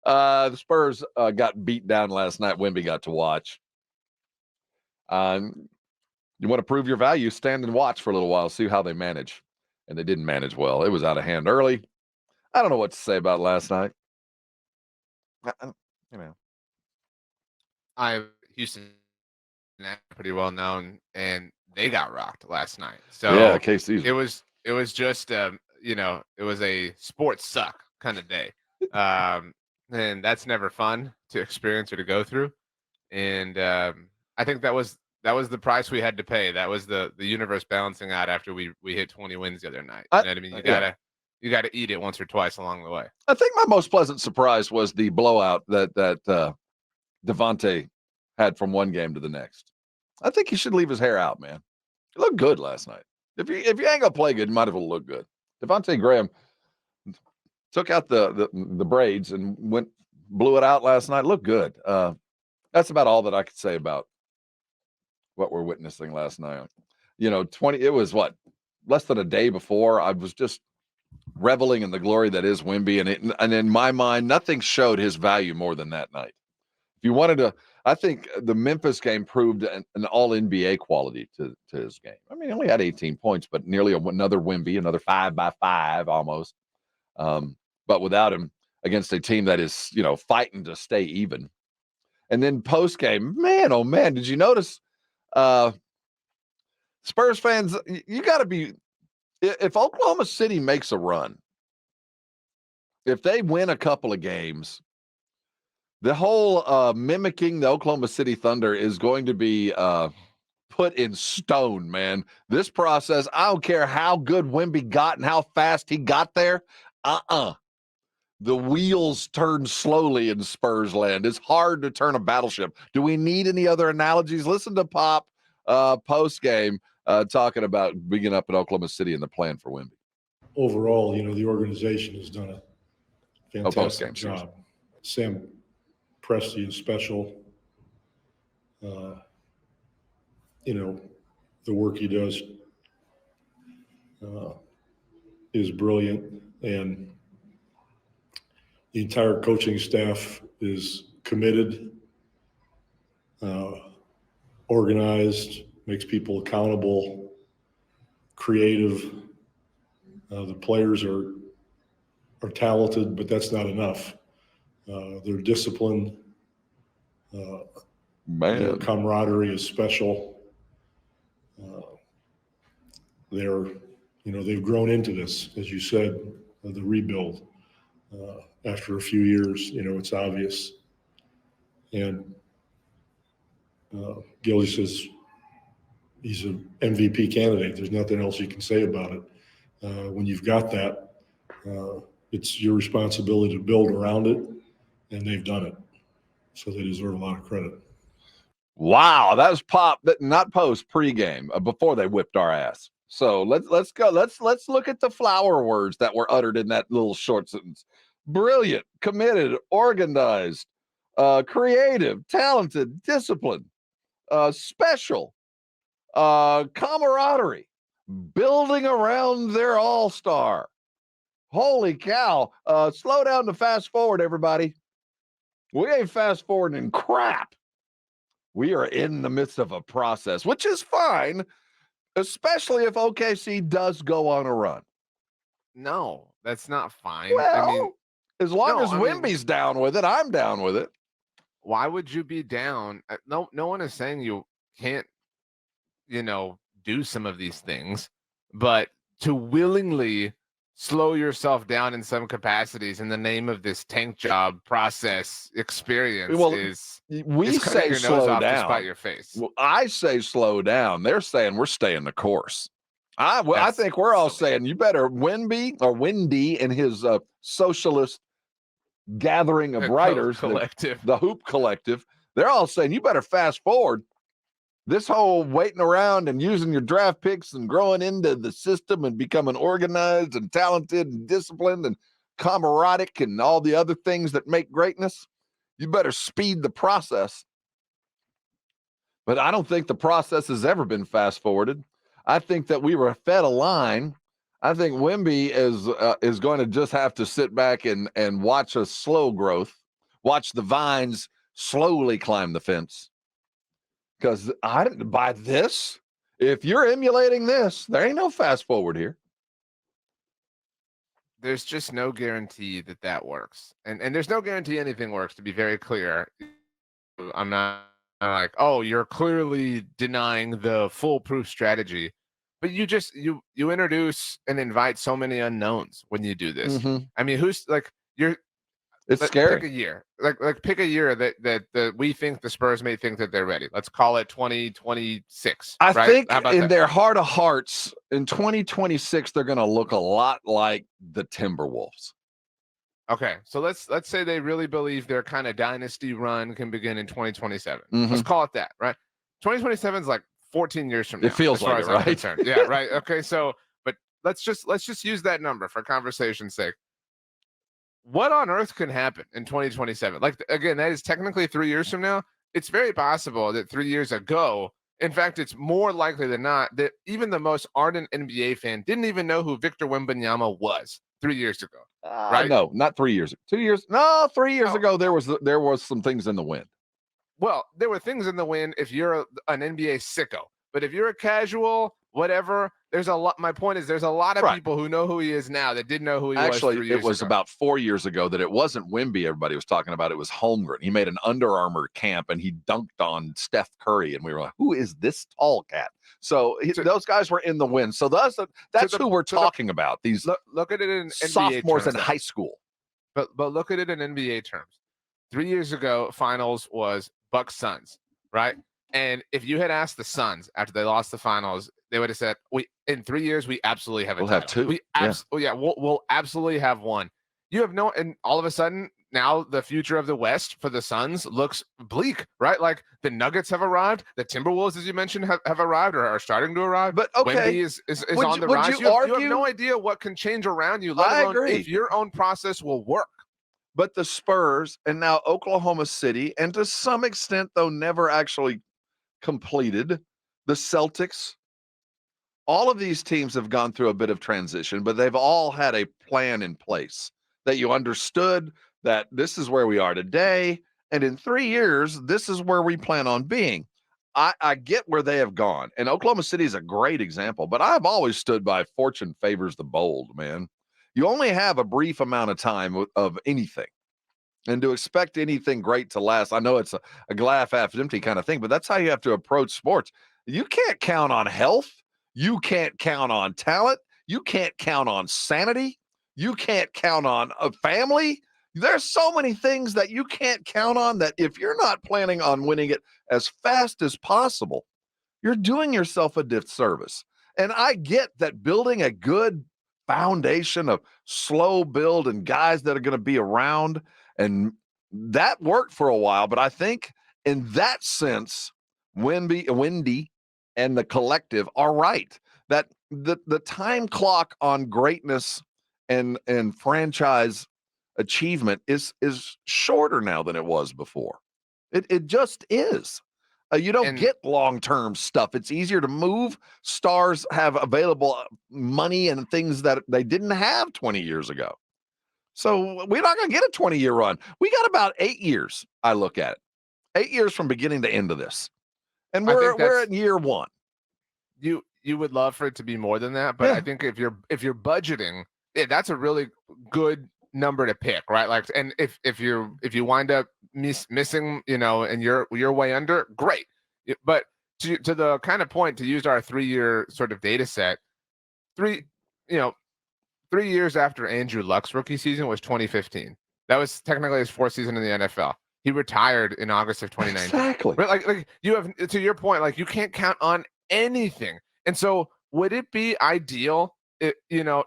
The Spurs got beat down last night. Wemby got to watch. You want to prove your value, stand and watch for a little while, see how they manage. And they didn't manage well. It was out of hand early. I don't know what to say about last night. You know, Houston pretty well known, and they got rocked last night. yeah, So KC's. it was just it was a sports suck kind of day, and that's never fun to experience or to go through. And I think that was the price we had to pay. That was the universe balancing out after we hit 20 wins the other night. You know what I mean? You gotta eat it once or twice along the way. I think my most pleasant surprise was the blowout that Devontae had from one game to the next. I think he should leave his hair out, man. He looked good last night. If you ain't gonna play good, you might as well look good. Devontae Graham took out the braids and blew it out last night. Looked good. That's about all that I could say about what we're witnessing last night. It was what, less than a day before. I was just reveling in the glory that is Wemby, and in my mind, nothing showed his value more than that night. If you wanted to, I think the Memphis game proved an all NBA quality to his game. I mean, he only had 18 points, but nearly another Wemby, another 5-by-5 almost. But without him against a team that is, fighting to stay even. And then post game, man, oh man, did you notice? Spurs fans, you got to be. If Oklahoma City makes a run, if they win a couple of games, the whole mimicking the Oklahoma City Thunder is going to be put in stone, man. This process, I don't care how good Wemby got and how fast he got there. The wheels turn slowly in Spurs land. It's hard to turn a battleship. Do we need any other analogies? Listen to Pop post game talking about being up in Oklahoma City and the plan for Wemby. Overall, the organization has done a fantastic job. Sam Presti is special. The work he does is brilliant, and the entire coaching staff is committed, organized, makes people accountable, creative. The players are talented, but that's not enough. They're disciplined. Their camaraderie is special. They've grown into this, as you said, the rebuild. After a few years, it's obvious. And Gilly says he's an MVP candidate. There's nothing else you can say about it. When you've got that, it's your responsibility to build around it, and they've done it. So they deserve a lot of credit. Wow, that was Pop, not post, pregame, before they whipped our ass. So let's go. Let's look at the flower words that were uttered in that little short sentence. Brilliant, committed, organized, creative, talented, disciplined, special, camaraderie, building around their all-star. Holy cow. Slow down to fast forward, everybody. We ain't fast forwarding crap. We are in the midst of a process, which is fine, especially if OKC does go on a run. No, that's not fine. Well, as long as Wemby's down with it, I'm down with it. Why would you be down? No one is saying you can't, do some of these things, but to willingly slow yourself down in some capacities in the name of this tank job process experience we say your slow nose off down. To spite your face. Well, I say slow down. They're saying we're staying the course. I think we're all saying you better Wendy and his socialist gathering of writers, the Hoop Collective. They're all saying you better fast forward. This whole waiting around and using your draft picks and growing into the system and becoming organized and talented and disciplined and camaraderie and all the other things that make greatness, you better speed the process. But I don't think the process has ever been fast forwarded. I think that we were fed a line. I think Wemby is going to just have to sit back and watch a slow growth watch the vines slowly climb the fence. Because I didn't buy this. If you're emulating this, there ain't no fast forward here. There's just no guarantee that works, and there's no guarantee anything works. To be very clear, I'm not like, oh, you're clearly denying the foolproof strategy, but you introduce and invite so many unknowns when you do this. Mhm. I mean, who's like It's pick scary. a year, like pick a year that we think the Spurs may think that they're ready. Let's call it 2026. I right? think How about in that? their heart of hearts, in 2026, they're going to look a lot like the Timberwolves. Okay, so let's say they really believe their kind of dynasty run can begin in 2027. Mhm. Let's call it that, right? 2027 is like 14 years from now. It feels as far like as it, I'm right? concerned. Yeah, right. Okay, so but let's just use that number for conversation's sake. What on earth can happen in 2027? Like, again, that is technically 3 years from now. It's very possible that 3 years ago, in fact, it's more likely than not that even the most ardent NBA fan didn't even know who Victor Wembanyama was 3 years ago. Right? No, not 3 years. 2 years. No, 3 years Oh. ago there was some things in the wind. Well, there were things in the wind if you're an NBA sicko, but if you're a casual, whatever, there's a lot. My point is, there's a lot of Right. people who know who he is now that didn't know who he Actually, was 3 years it was ago. about 4 years ago that it wasn't Wemby everybody was talking about. It was Holmgren. He made an Under Armour camp and he dunked on Steph Curry. And we were like, who is this tall cat? So those guys were in the wind. So that's who we're talking about. These look at it in sophomores NBA terms, in high school. But look at it in NBA terms. 3 years ago, finals was Bucks Suns, right? And if you had asked the Suns after they lost the finals, they would have said, "We in 3 years we absolutely have a We'll have title. two. We'll absolutely have one." You have no, and all of a sudden now the future of the West for the Suns looks bleak, right? Like the Nuggets have arrived, the Timberwolves, as you mentioned, have arrived or are starting to arrive. But okay, Wemby is would on the you- would rise. you You have argue- no idea what can change around you, let I alone agree. if your own process will work. But the Spurs and now Oklahoma City, and to some extent, though never actually completed, the Celtics, all of these teams have gone through a bit of transition, but they've all had a plan in place that you understood that this is where we are today. And in 3 years, this is where we plan on being. I get where they have gone. And Oklahoma City is a great example, but I've always stood by fortune favors the bold, man. You only have a brief amount of time of anything. And to expect anything great to last, I know it's a glass half empty kind of thing, but that's how you have to approach sports. You can't count on health. You can't count on talent. You can't count on sanity. You can't count on a family. There's so many things that you can't count on that if you're not planning on winning it as fast as possible, you're doing yourself a disservice. And I get that building a good foundation of slow build and guys that are going to be around, and that worked for a while. But I think in that sense, Wendy and the collective are right that the time clock on greatness and franchise achievement is shorter now than it was before. It just is. You don't get long-term stuff. It's easier to move. Stars have available money and things that they didn't have 20 years ago. So we're not going to get a 20-year run. We got about 8 years, I look at it. 8 years from beginning to end of this. And we're at year one. You would love for it to be more than that, but I think if you're budgeting, that's a really good number to pick, right? Like, and if you wind up missing, and you're way under, great. But to the kind of point, to use our 3-year sort of data set, 3 years after Andrew Luck's rookie season was 2015. That was technically his 4th season in the NFL. He retired in August of 2019. Exactly. Right? Like you have, to your point, like you can't count on anything. And so would it be ideal,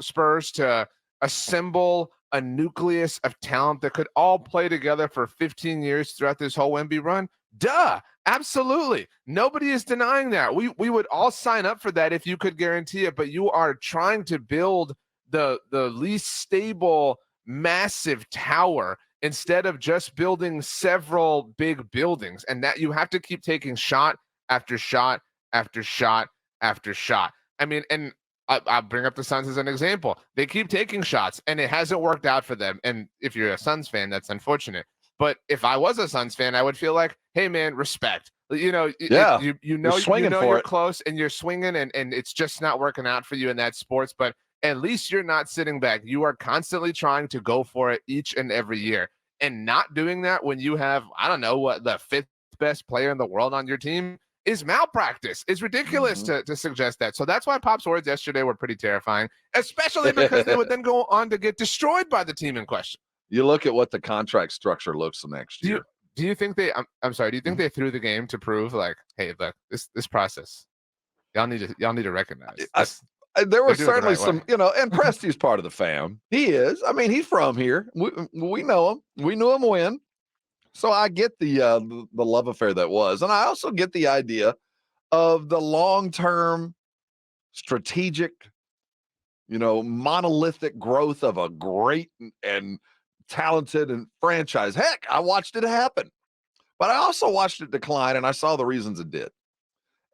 Spurs to assemble a nucleus of talent that could all play together for 15 years throughout this whole Wemby run? Duh, absolutely. Nobody is denying that. We would all sign up for that if you could guarantee it, but you are trying to build the least stable, massive tower instead of just building several big buildings, and that you have to keep taking shot after shot after shot after shot. I mean, and I'll bring up the Suns as an example. They keep taking shots, and it hasn't worked out for them. And if you're a Suns fan, that's unfortunate. But if I was a Suns fan, I would feel like, hey man, respect. You know, Yeah, you know swinging for you're it. close and you're swinging, and it's just not working out for you in that sports. But at least you're not sitting back. You are constantly trying to go for it each and every year, and not doing that when you have, I don't know, what, the fifth best player in the world on your team is malpractice. It's ridiculous to suggest that. So that's why Pop's words yesterday were pretty terrifying, especially because they would then go on to get destroyed by the team in question. You look at what the contract structure looks next year. Do you think they? I'm sorry. Do you think they threw the game to prove, like, hey, look, this process, y'all need to recognize. There was certainly right some, way. you know, and Presty's part of the fam. He is. I mean, he's from here. We know him. We knew him when. So I get the love affair that was, and I also get the idea of the long-term strategic, you know, monolithic growth of a great and talented and franchise. Heck, I watched it happen, but I also watched it decline, and I saw the reasons it did.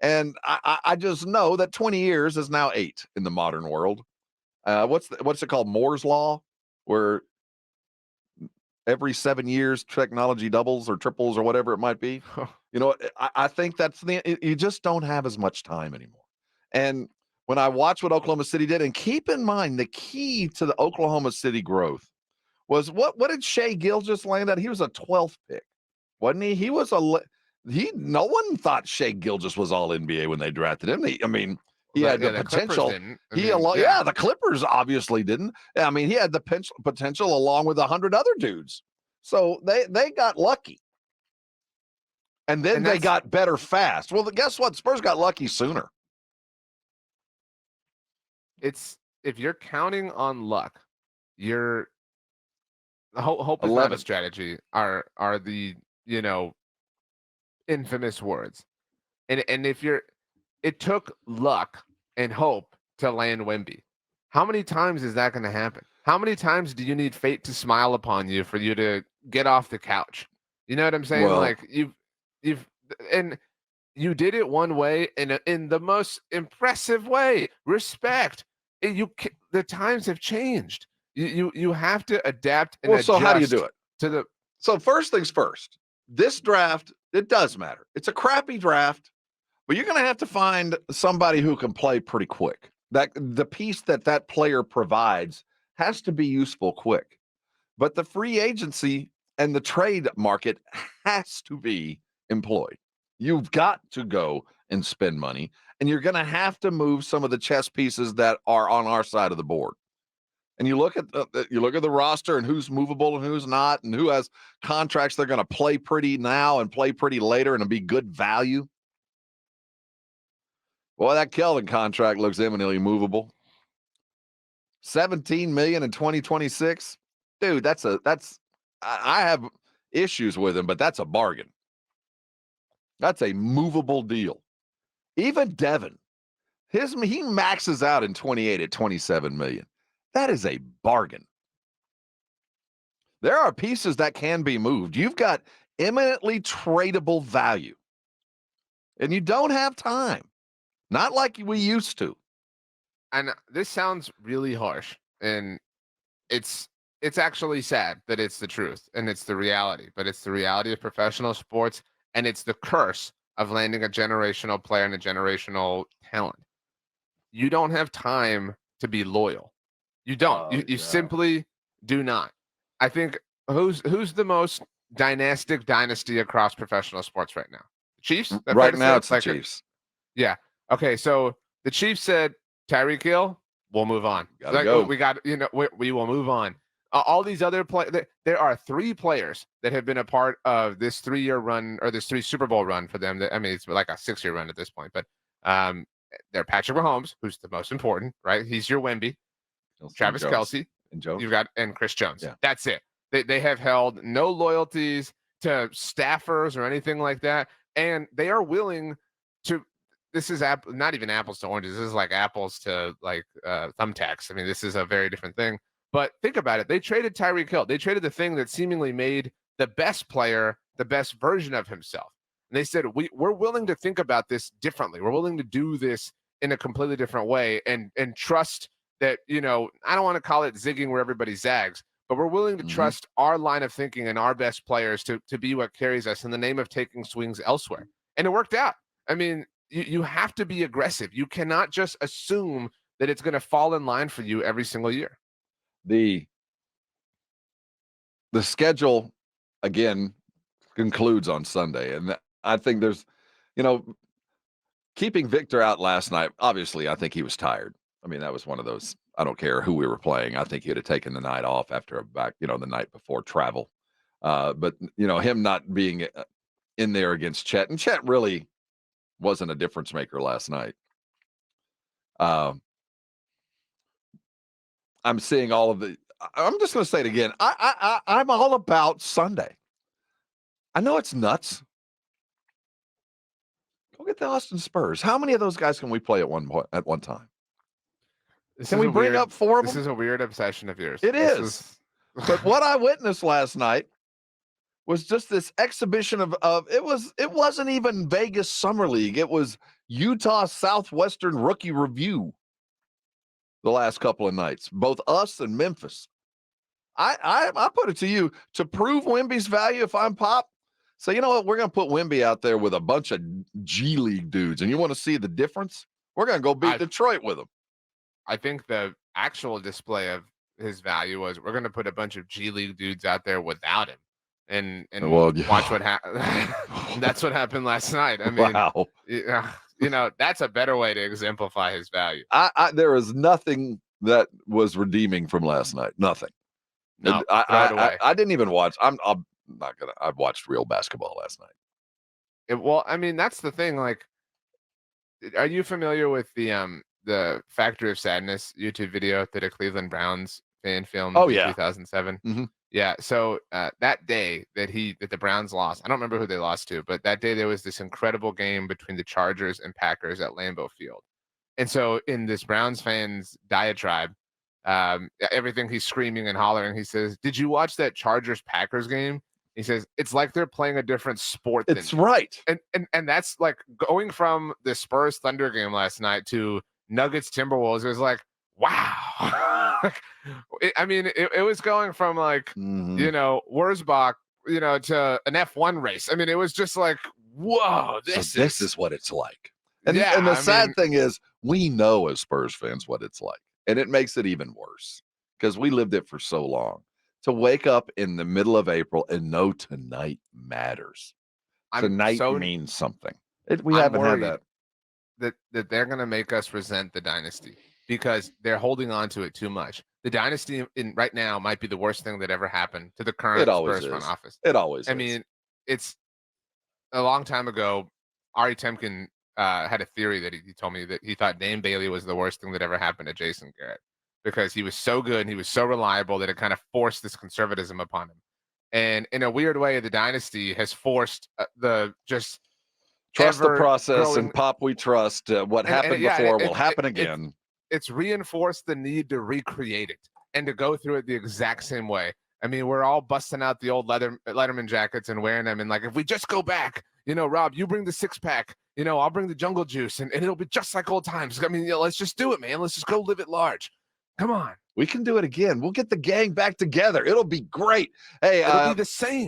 And I just know that 20 years is now 8 in the modern world. What's it called? Moore's law, where every 7 years technology doubles or triples or whatever it might be. You know, I think that's you just don't have as much time anymore. And when I watch what Oklahoma City did, and keep in mind the key to the Oklahoma City growth was what did Shea Gilgeous land at? He was a 12th pick, wasn't he? He was no one thought Shea Gilgeous was all NBA when they drafted him. He had the potential. The Clippers obviously didn't. I mean, he had the potential along with 100 other dudes. So they got lucky. And then they got better fast. Well, guess what? Spurs got lucky sooner. If you're counting on luck, you're hope is not a strategy are the, you know, infamous words. And if it took luck and hope to land Wemby. How many times is that going to happen? How many times do you need fate to smile upon you for you to get off the couch? You know what I'm saying? Well, like and you did it one way in the most impressive way. Respect. The times have changed. You have to adapt and adjust. So how do you do it? So first things first, this draft, it does matter. It's a crappy draft, but you're going to have to find somebody who can play pretty quick. That the piece that player provides has to be useful quick. But the free agency and the trade market has to be employed. You've got to go and spend money, and you're going to have to move some of the chess pieces that are on our side of the board. And you look at the roster and who's movable and who's not, and who has contracts they're going to play pretty now and play pretty later and be good value. Boy, that Kelvin contract looks eminently movable. $17 million in 2026. Dude, I have issues with him, but that's a bargain. That's a movable deal. Even Devin, he maxes out in 28 at $27 million. That is a bargain. There are pieces that can be moved. You've got eminently tradable value, and you don't have time. Not like we used to. And this sounds really harsh, and it's actually sad that it's the truth and it's the reality, but it's the reality of professional sports, and it's the curse of landing a generational player and a generational talent. You don't have time to be loyal. You don't. You simply do not. I think who's the most dynasty across professional sports right now? Chiefs? Right now it's the Chiefs. Yeah. Okay, so the Chiefs said, Tyreek Hill, we'll move on. We will move on. All these other there are 3 players that have been a part of this 3-year run, or this 3 Super Bowl run for them. I mean, it's like a 6-year run at this point, but they're Patrick Mahomes, who's the most important, right? He's your Wemby, Travis Kelce, and Jones. and Chris Jones. Yeah. That's it. They have held no loyalties to staffers or anything like that, and they are willing to. This is not even apples to oranges. This is like apples to like thumbtacks. I mean, this is a very different thing. But think about it. They traded Tyreek Hill. They traded the thing that seemingly made the best player the best version of himself. And they said, we're willing to think about this differently. We're willing to do this in a completely different way and trust that, you know, I don't want to call it zigging where everybody zags, but we're willing to Mhm. trust our line of thinking and our best players to be what carries us in the name of taking swings elsewhere. And it worked out. I mean, you have to be aggressive. You cannot just assume that it's going to fall in line for you every single year. The schedule again concludes on Sunday, and I think there's, keeping Victor out last night. Obviously, I think he was tired. I mean, that was one of those. I don't care who we were playing. I think he'd have taken the night off after the night before travel. But him not being in there against Chet, and Chet really wasn't a difference maker last night. I'm seeing all of the. I'm just going to say it again. I'm all about Sunday. I know it's nuts. Go get the Austin Spurs. How many of those guys can we play at one time? Can we bring up 4 of them? This is a weird obsession of yours. It is. But what I witnessed last night was just this exhibition of it wasn't even Vegas Summer League. It was Utah Southwestern Rookie Review the last couple of nights, both us and Memphis. I put it to you, to prove Wemby's value if I'm Pop, so you know what? We're going to put Wemby out there with a bunch of G League dudes, and you want to see the difference? We're going to go beat Detroit with them. I think the actual display of his value was we're going to put a bunch of G League dudes out there without him, and watch what happens. That's what happened last night. I mean, wow. That's a better way to exemplify his value. There is nothing that was redeeming from last night. Nothing. No, I didn't even watch. I'm not gonna. I watched real basketball last night. Well, I mean, that's the thing. Like, are you familiar with the Factory of Sadness YouTube video that a Cleveland Browns fan filmed in 2007? Mm-hmm. Yeah. So that day that the Browns lost, I don't remember who they lost to, but that day there was this incredible game between the Chargers and Packers at Lambeau Field. And so in this Browns fan's diatribe, everything he's screaming and hollering, he says, "Did you watch that Chargers Packers game?" He says, "It's like they're playing a different sport." It's right. And that's like going from the Spurs Thunder game last night to Nuggets Timberwolves. It was like, wow. It was going from like, Wurzbach, to an F1 race. I mean, it was just like, whoa, this is what it's like. And the sad thing is, we know as Spurs fans what it's like. And it makes it even worse because we lived it for so long. To wake up in the middle of April and know tonight matters. Tonight means something. We haven't had that. That they're going to make us resent the dynasty because they're holding on to it too much. The dynasty right now might be the worst thing that ever happened to the current Spurs front office. It always is. I mean, it's a long time ago. Ari Temkin had a theory that he told me that he thought Dame Bailey was the worst thing that ever happened to Jason Garrett because he was so good and he was so reliable that it kind of forced this conservatism upon him. And in a weird way, the dynasty has forced trust the process and Pop we trust. What happened before will happen again. It's reinforced the need to recreate it and to go through it the exact same way. I mean, we're all busting out the old Letterman jackets and wearing them. And like, if we just go back, Rob, you bring the 6-pack, I'll bring the jungle juice and it'll be just like old times. I mean, let's just do it, man. Let's just go live it large. Come on. We can do it again. We'll get the gang back together. It'll be great. Hey, it'll be the same.